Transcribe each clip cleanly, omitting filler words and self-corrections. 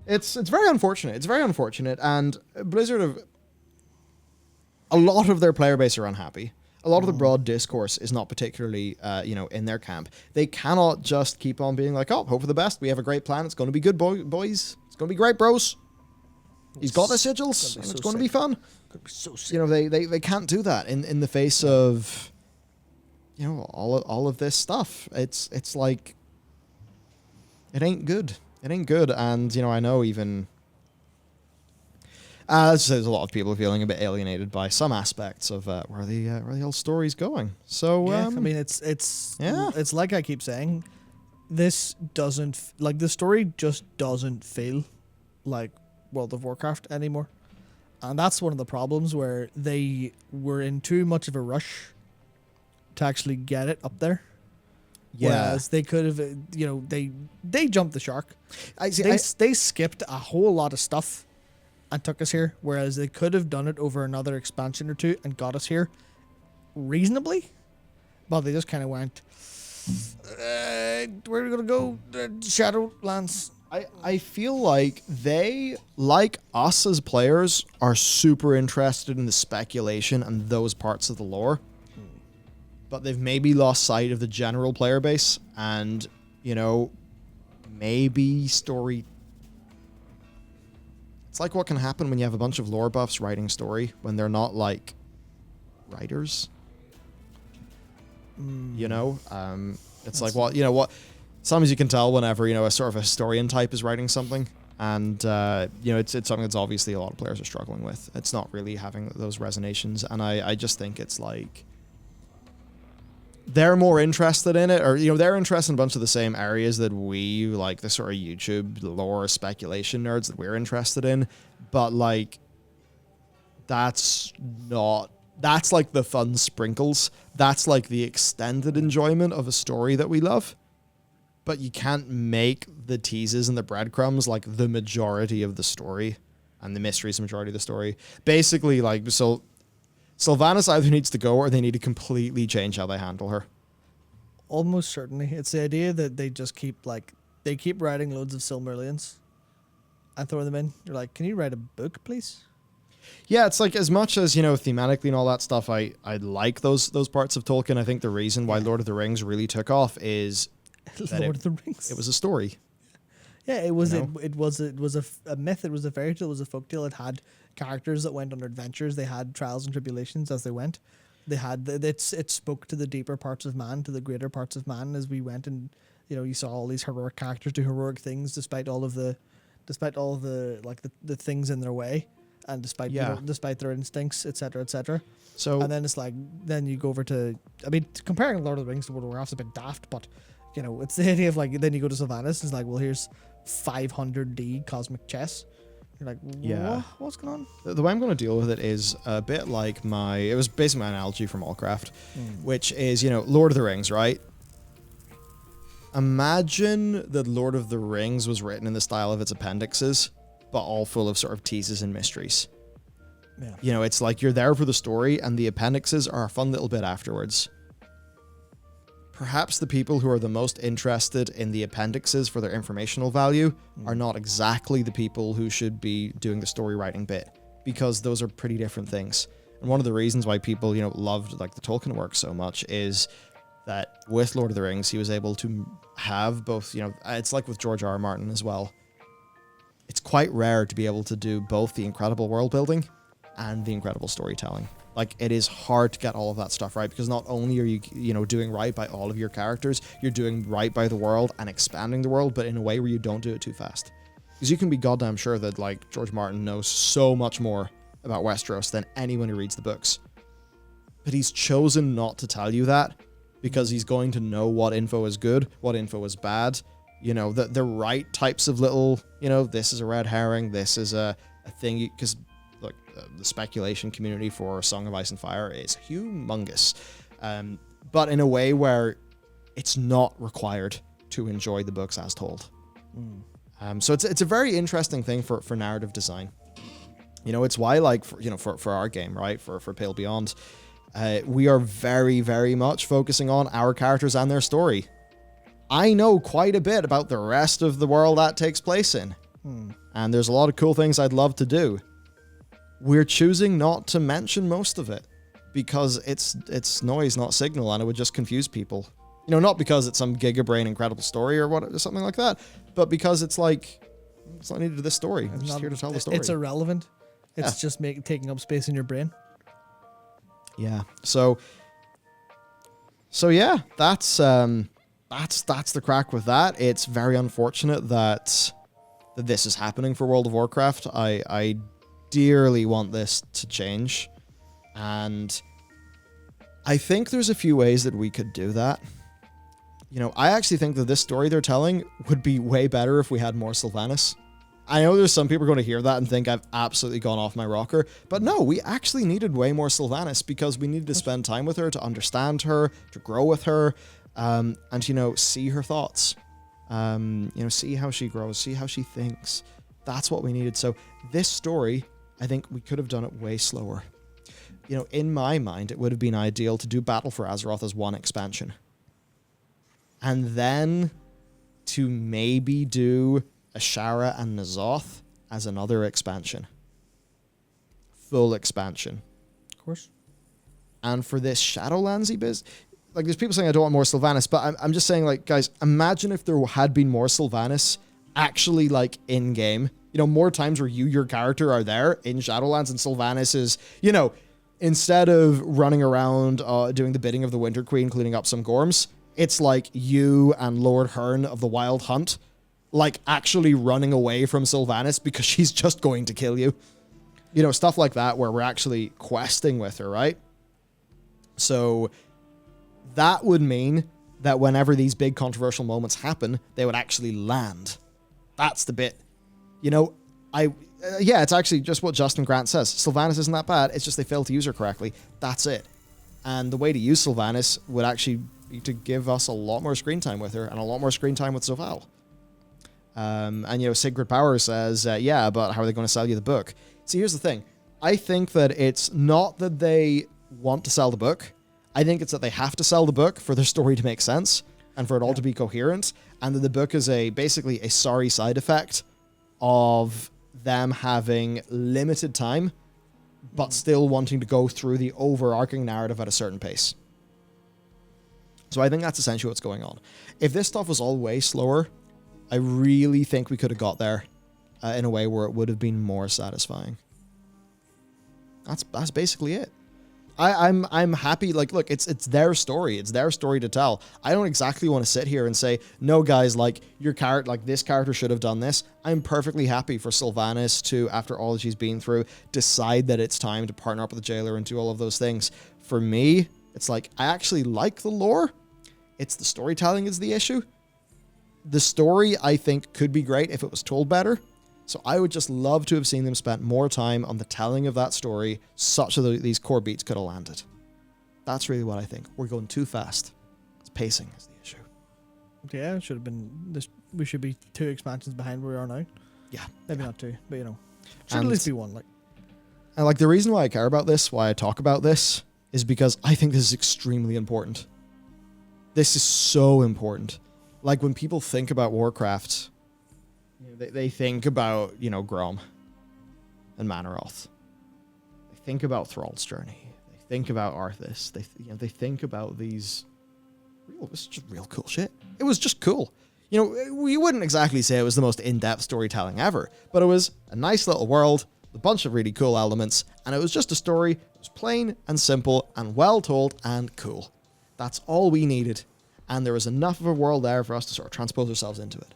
It's very unfortunate. It's very unfortunate, and Blizzard have a lot of their player base are unhappy. A lot of the broad discourse is not particularly, in their camp. They cannot just keep on being like, oh, hope for the best. We have a great plan. It's going to be good, boys. It's going to be great, bros. He's got the sigils. It's going to be fun. Could be so sick. You know, they can't do that in the face of, all of this stuff. It's like, it ain't good. It ain't good. And, I know even... there's a lot of people feeling a bit alienated by some aspects of where the whole story's going. So I mean, it's like I keep saying, this doesn't the story just doesn't feel like World of Warcraft anymore, and that's one of the problems where they were in too much of a rush to actually get it up there. Yeah. Whereas they could have, they jumped the shark. They skipped a whole lot of stuff and took us here, whereas they could have done it over another expansion or two and got us here reasonably. But they just kind of went, where are we going to go? Shadowlands. I feel like they, like us as players, are super interested in the speculation and those parts of the lore. But they've maybe lost sight of the general player base and, maybe story. It's like what can happen when you have a bunch of lore buffs writing story when they're not like writers. It's like what sometimes you can tell whenever a sort of a historian type is writing something, and it's something that's obviously a lot of players are struggling with. It's not really having those resonations, and I just think it's like they're more interested in it, or they're interested in a bunch of the same areas that we, like the sort of YouTube lore speculation nerds that we're interested in, but like that's like the fun sprinkles. That's like the extended enjoyment of a story that we love. But you can't make the teases and the breadcrumbs like the majority of the story, and the mysteries the majority of the story. Basically, so Sylvanas either needs to go or they need to completely change how they handle her. Almost certainly. It's the idea that they just keep writing loads of Silmarillions and throwing them in. You're like, can you write a book, please? Yeah, it's like, as much as, thematically and all that stuff, I like those parts of Tolkien. I think the reason why Lord of the Rings really took off is Lord of the Rings. It was a story. Yeah, it was it was a myth, it was a fairy tale, it was a folktale. It had characters that went on adventures, they had trials and tribulations as they went. They had it spoke to the deeper parts of man, to the greater parts of man as we went, and you saw all these heroic characters do heroic things despite all of the the things in their way, and despite their instincts, etc., etc. So, and then it's like, then you go over to, I mean, comparing Lord of the Rings to World of Warcraft is a bit daft, but it's the idea of then you go to Sylvanas, it's like, well, here's 500D cosmic chess. You're like, what's going on? The way I'm going to deal with it is a bit like it was basically my analogy from Allcraft, which is, Lord of the Rings, right? Imagine that Lord of the Rings was written in the style of its appendixes, but all full of sort of teases and mysteries. Yeah. It's like you're there for the story, and the appendixes are a fun little bit afterwards. Perhaps the people who are the most interested in the appendixes for their informational value are not exactly the people who should be doing the story writing bit, because those are pretty different things. And one of the reasons why people, loved the Tolkien work so much is that with Lord of the Rings, he was able to have both, it's like with George R. R. Martin as well. It's quite rare to be able to do both the incredible world building and the incredible storytelling. Like, it is hard to get all of that stuff right, because not only are you, doing right by all of your characters, you're doing right by the world and expanding the world, but in a way where you don't do it too fast. Because you can be goddamn sure that, George Martin knows so much more about Westeros than anyone who reads the books. But he's chosen not to tell you that, because he's going to know what info is good, what info is bad, the right types of little, this is a red herring, this is a thing, because the speculation community for Song of Ice and Fire is humongous, but in a way where it's not required to enjoy the books as told. So it's a very interesting thing for narrative design. It's why, for our game, right, for Pale Beyond, we are very, very much focusing on our characters and their story. I know quite a bit about the rest of the world that takes place in. And there's a lot of cool things I'd love to do. We're choosing not to mention most of it because it's noise, not signal, and it would just confuse people. You know, not because it's some gigabrain incredible story or something like that, but because it's like, it's not needed to this story. I'm just here to tell the story. It's irrelevant. It's just taking up space in your brain. Yeah. So yeah, that's the crack with that. It's very unfortunate that this is happening for World of Warcraft. I dearly want this to change, and I think there's a few ways that we could do that. You know, I actually think that this story they're telling would be way better if we had more Sylvanas. I know there's some people going to hear that and think I've absolutely gone off my rocker, but no, we actually needed way more Sylvanas because we needed to spend time with her, to understand her, to grow with her, and, you know, see her thoughts. You know, see how she grows, see how she thinks. That's what we needed. So this story, I think we could have done it way slower. You know, in my mind, it would have been ideal to do Battle for Azeroth as one expansion. And then to maybe do Ashara and N'Zoth as another expansion. Full expansion. Of course. And for this Shadowlandsy biz, like, there's people saying I don't want more Sylvanas, but I'm just saying, like, guys, imagine if there had been more Sylvanas actually, like, in-game. You know, more times where your character are there in Shadowlands, and Sylvanas is, you know, instead of running around doing the bidding of the Winter Queen, cleaning up some Gorms, it's like you and Lord Hearn of the Wild Hunt, like, actually running away from Sylvanas because she's just going to kill you. You know, stuff like that where we're actually questing with her, right? So that would mean that whenever these big controversial moments happen, they would actually land. That's the bit. You know, yeah, it's actually just what Justin Grant says. Sylvanas isn't that bad. It's just they failed to use her correctly. That's it. And the way to use Sylvanas would actually be to give us a lot more screen time with her and a lot more screen time with Zovaal. And, you know, Sigrid Power says, yeah, but how are they going to sell you the book? See, here's the thing. I think that it's not that they want to sell the book. I think it's that they have to sell the book for their story to make sense and for it all to be coherent. And that the book is basically a sorry side effect of them having limited time, but still wanting to go through the overarching narrative at a certain pace. So I think that's essentially what's going on. If this stuff was all way slower, I really think we could have got there in a way where it would have been more satisfying. That's basically it. I'm happy. Like, look, it's their story. It's their story to tell. I don't exactly want to sit here and say, no, guys, like, your character, like, this character should have done this. I'm perfectly happy for Sylvanas to, after all that she's been through, decide that it's time to partner up with the jailer and do all of those things. For me, it's like, I actually like the lore. It's the storytelling is the issue. The story, I think, could be great if it was told better. So I would just love to have seen them spend more time on the telling of that story, such that these core beats could have landed. That's really what I think. We're going too fast. It's pacing is the issue. Yeah, it should have been this. We should be 2 expansions behind where we are now. Yeah, maybe not 2, but, you know, should at least be 1. Like, and like, the reason why I care about this, why I talk about this, is because I think this is extremely important. This is so important. Like, when people think about Warcraft, they think about, you know, Grom and Manaroth. They think about Thrall's Journey. They think about Arthas. They think about these it was just real cool shit. It was just cool. You know, we wouldn't exactly say it was the most in-depth storytelling ever, but it was a nice little world, a bunch of really cool elements, and it was just a story that was plain and simple and well told and cool. That's all we needed. And there was enough of a world there for us to sort of transpose ourselves into it.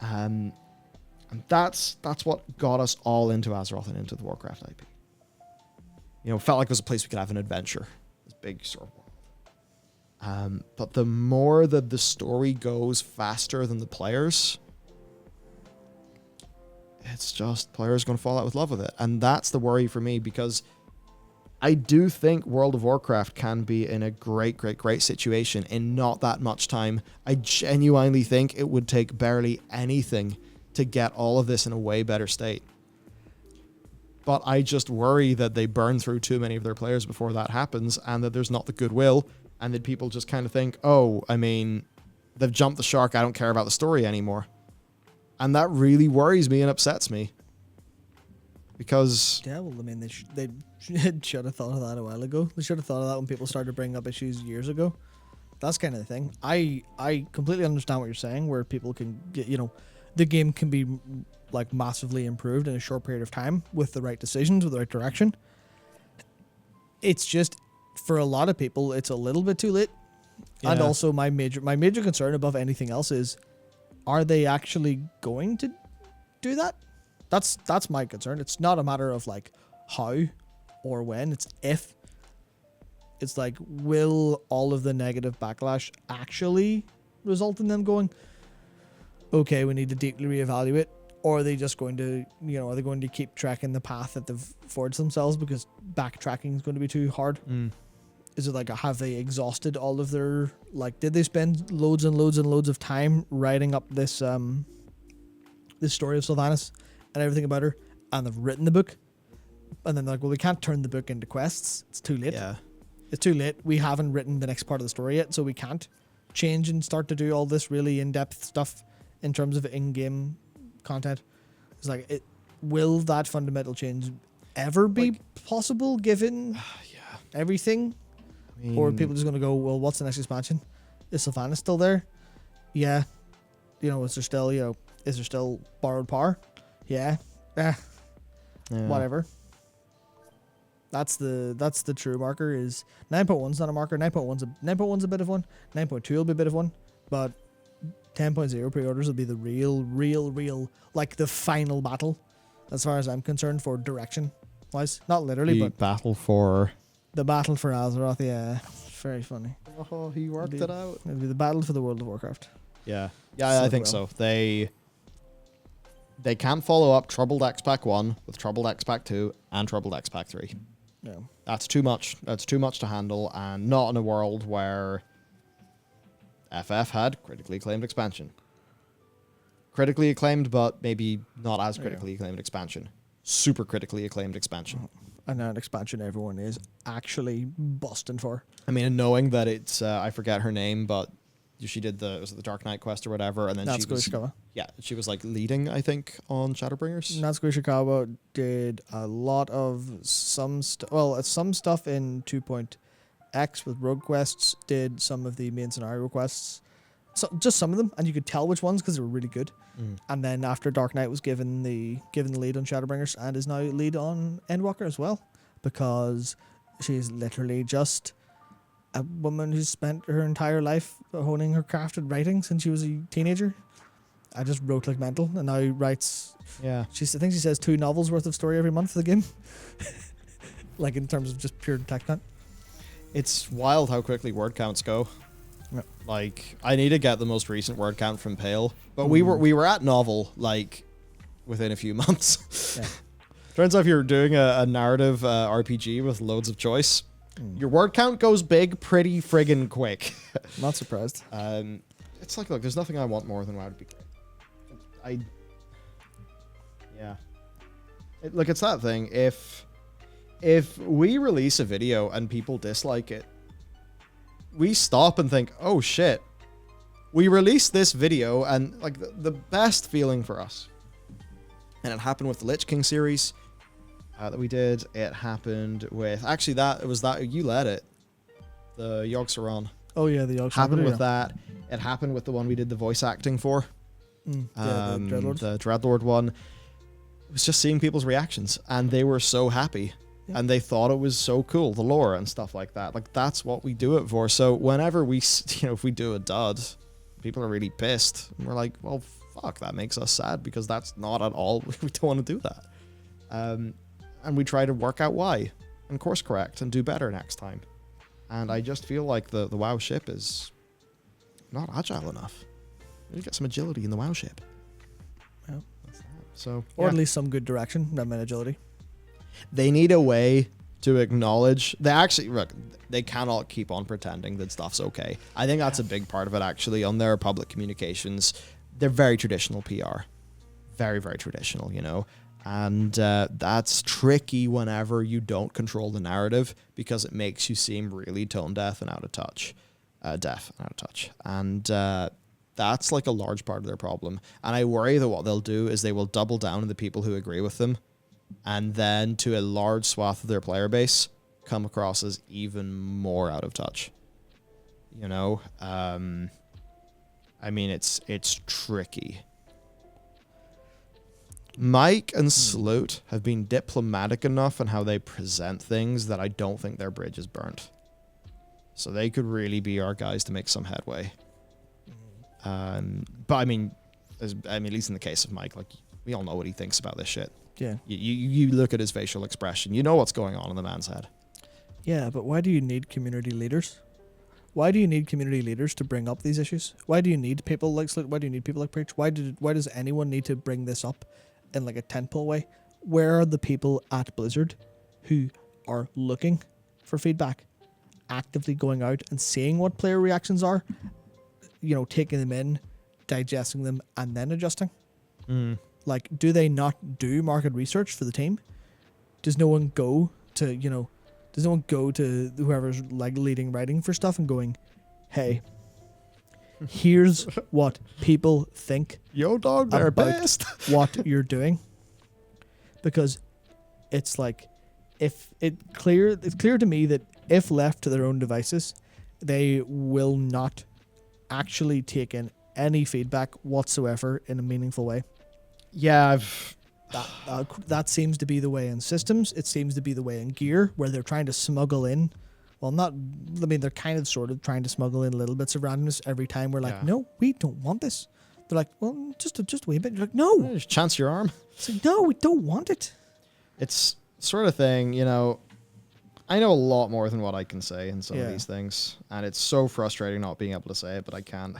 And that's what got us all into Azeroth and into the Warcraft IP. You know, it felt like it was a place we could have an adventure. This big sort of world. But the more that the story goes faster than the players, it's just players going to fall out with love with it. And that's the worry for me, because I do think World of Warcraft can be in a great situation in not that much time. I genuinely think it would take barely anything to get all of this in a way better state. But I just worry that they burn through too many of their players before that happens, and that there's not the goodwill, and that people just kind of think, oh, I mean, they've jumped the shark, I don't care about the story anymore. And that really worries me and upsets me. Because... Yeah, well, I mean, they should have thought of that a while ago. They should have thought of that when people started bringing up issues years ago. That's kind of the thing. I completely understand what you're saying, where people can get, the game can be like massively improved in a short period of time with the right decisions, with the right direction. It's just, for a lot of people, it's a little bit too late. Yeah. And also my major concern above anything else is, are they actually going to do that? That's my concern. It's not a matter of like how or when, it's if. It's like, will all of the negative backlash actually result in them going, okay, we need to deeply reevaluate? Or are they just going to, are they going to keep tracking the path that they've forged themselves because backtracking is going to be too hard? Is it like, have they exhausted all of their, like, did they spend loads and loads and loads of time writing up this story of Sylvanas and everything about her, and they've written the book, and then they're like, well, we can't turn the book into quests. It's too late. Yeah. It's too late. We haven't written the next part of the story yet, so we can't change and start to do all this really in-depth stuff in terms of in-game content. It's like, will that fundamental change ever be possible given everything? I mean, or are people just going to go, well, what's the next expansion? Is Sylvanas still there? Yeah. Is there still borrowed power? Yeah. Whatever. That's the true marker. Is 9.1's not a marker. 9.1's a bit of one. 9.2 will be a bit of one. But 10.0 pre-orders will be the real, like the final battle, as far as I'm concerned, for direction wise. Not literally, but battle for Azeroth. Yeah, very funny. Oh, he worked it out. It'll be the battle for the World of Warcraft. Yeah, I think so. They can't follow up Troubled X-Pack 1 with Troubled X-Pack 2 and Troubled X-Pack 3. No. That's too much. That's too much to handle, and not in a world where FF had critically acclaimed expansion. Critically acclaimed, but maybe not as critically acclaimed expansion. Super critically acclaimed expansion. And now an expansion everyone is actually busting for. I mean, and knowing that it's, I forget her name, but she did the Dark Knight quest or whatever, and then she was like leading, I think, on Shadowbringers. Natsuko Ishikawa did a lot of some stuff in 2.x with rogue quests, did some of the main scenario quests, so just some of them, and you could tell which ones because they were really good. And then after Dark Knight was given the lead on Shadowbringers, and is now lead on Endwalker as well, because she's literally just a woman who's spent her entire life honing her craft at writing since she was a teenager. I just wrote like mental, and now writes. Yeah, I think she says 2 novels worth of story every month for the game. Like in terms of just pure tech content. It's wild how quickly word counts go. Yep. Like, I need to get the most recent word count from Pale, but we were at novel like within a few months. Yeah. Turns out if you're doing a narrative RPG with loads of choice, your word count goes big pretty friggin' quick. Not surprised. It's like, look, there's nothing I want more than WoW to be. Look, it's that thing. If we release a video and people dislike it, we stop and think, oh shit, we released this video, and like the best feeling for us. And it happened with the Lich King series that we did. It happened with, actually you led it, the Yogg-Saron. Oh yeah, the Yogg-Saron happened with that. It happened with the one we did the voice acting for. The Dreadlord. The Dreadlord one. It was just seeing people's reactions, and they were so happy. Yeah. And they thought it was so cool, the lore and stuff like that. Like, that's what we do it for. So whenever we, if we do a dud, people are really pissed. And we're like, well, fuck, that makes us sad, because that's not at all, we don't want to do that. And we try to work out why, and course correct, and do better next time. And I just feel like the WoW ship is not agile enough. We need to get some agility in the WoW ship. Well, that's that. So, or at least some good direction, not meant agility. They need a way to acknowledge they cannot keep on pretending that stuff's okay. I think that's a big part of it, actually. On their public communications, they're very traditional PR. Very, very traditional, And that's tricky whenever you don't control the narrative, because it makes you seem really tone deaf and out of touch. And that's like a large part of their problem. And I worry that what they'll do is they will double down on the people who agree with them, and then to a large swath of their player base come across as even more out of touch. You know, I mean, it's tricky. Mike and Sloot have been diplomatic enough in how they present things that I don't think their bridge is burnt. So they could really be our guys to make some headway. But I mean, at least in the case of Mike, like, we all know what he thinks about this shit. Yeah. You look at his facial expression, you know what's going on in the man's head. Yeah, but why do you need community leaders? Why do you need community leaders to bring up these issues? Why do you need people like Sloot? Why do you need people like Preach? Why does anyone need to bring this up in like a tentpole way? Where are the people at Blizzard who are looking for feedback, actively going out and seeing what player reactions are, you know, taking them in, digesting them, and then adjusting? Like, do they not do market research for the team? Does no one go to, you know, does no one go to whoever's like leading writing for stuff and going, hey, here's what people think Yo, dog, they're about best. what you're doing? Because it's like, it's clear to me that if left to their own devices, they will not actually take in any feedback whatsoever in a meaningful way. Yeah, That seems to be the way in systems. It seems to be the way in gear, where they're trying to smuggle in. Well, they're kind of sort of trying to smuggle in little bits of randomness every time we're like, no, we don't want this. They're like, well, just a wee bit. You're like, no. just chance your arm. It's like, no, we don't want it. It's sort of thing, you know, I know a lot more than what I can say in some of these things, and it's so frustrating not being able to say it, but I can't.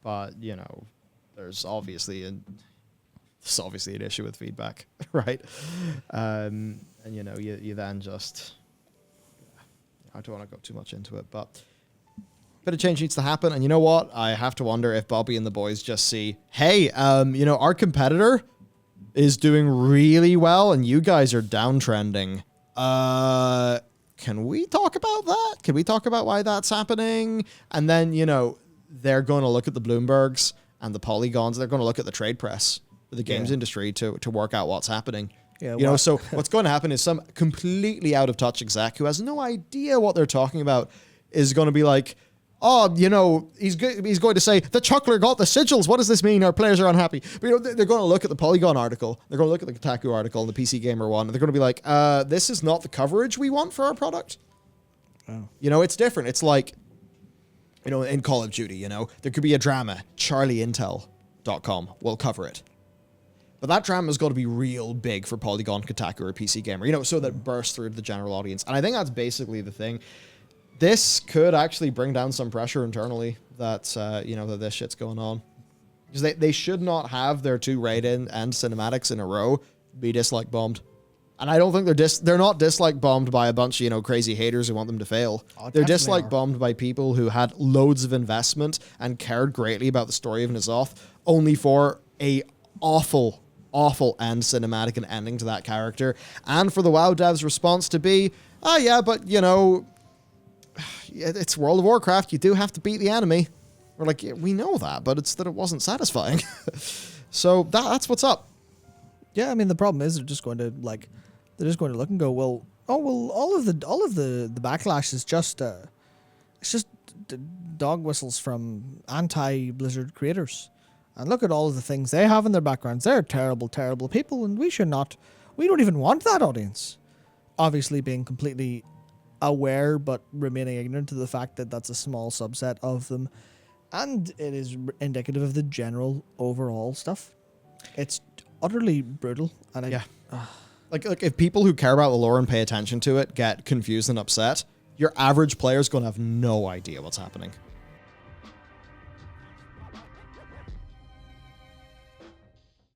But, you know, there's obviously an issue with feedback, right? And, you know, you then just... I don't want to go too much into it, but a bit of change needs to happen. And you know what? I have to wonder if Bobby and the boys just see, hey, you know, our competitor is doing really well and you guys are downtrending. Can we talk about that? Can we talk about why that's happening? And then, you know, they're going to look at the Bloombergs and the Polygons. They're going to look at the trade press for the games industry to work out what's happening. Yeah, you know, so what's going to happen is some completely out of touch exec who has no idea what they're talking about is going to be like, oh, you know, he's going to say, the Chuckler got the sigils. What does this mean? Our players are unhappy. But, you know, they're going to look at the Polygon article. They're going to look at the Kotaku article and the PC Gamer one. And they're going to be like, this is not the coverage we want for our product. Oh. You know, it's different. It's like, you know, in Call of Duty, you know, there could be a drama. CharlieIntel.com will cover it. But that drama's got to be real big for Polygon, Kotaku, or PC Gamer, you know, so that it bursts through to the general audience. And I think that's basically the thing. This could actually bring down some pressure internally that, you know, that this shit's going on. Because they should not have their two raid-in and cinematics in a row be dislike bombed. And I don't think they're not dislike bombed by a bunch of, you know, crazy haters who want them to fail. Oh, they're dislike bombed by people who had loads of investment and cared greatly about the story of N'Zoth, only for a awful end cinematic and ending to that character. And for the WoW devs' response to be, oh yeah, but, you know, it's World of Warcraft. You do have to beat the enemy. We're like, yeah, we know that, but it's that it wasn't satisfying. So that's what's up. Yeah, I mean, the problem is they're just going to look and go, well, all of the backlash is just it's just dog whistles from anti-Blizzard creators. And look at all of the things they have in their backgrounds. They're terrible, terrible people, and we don't even want that audience. Obviously being completely aware, but remaining ignorant to the fact that that's a small subset of them. And it is indicative of the general overall stuff. It's utterly brutal. And like if people who care about the lore and pay attention to it get confused and upset, your average player is going to have no idea what's happening.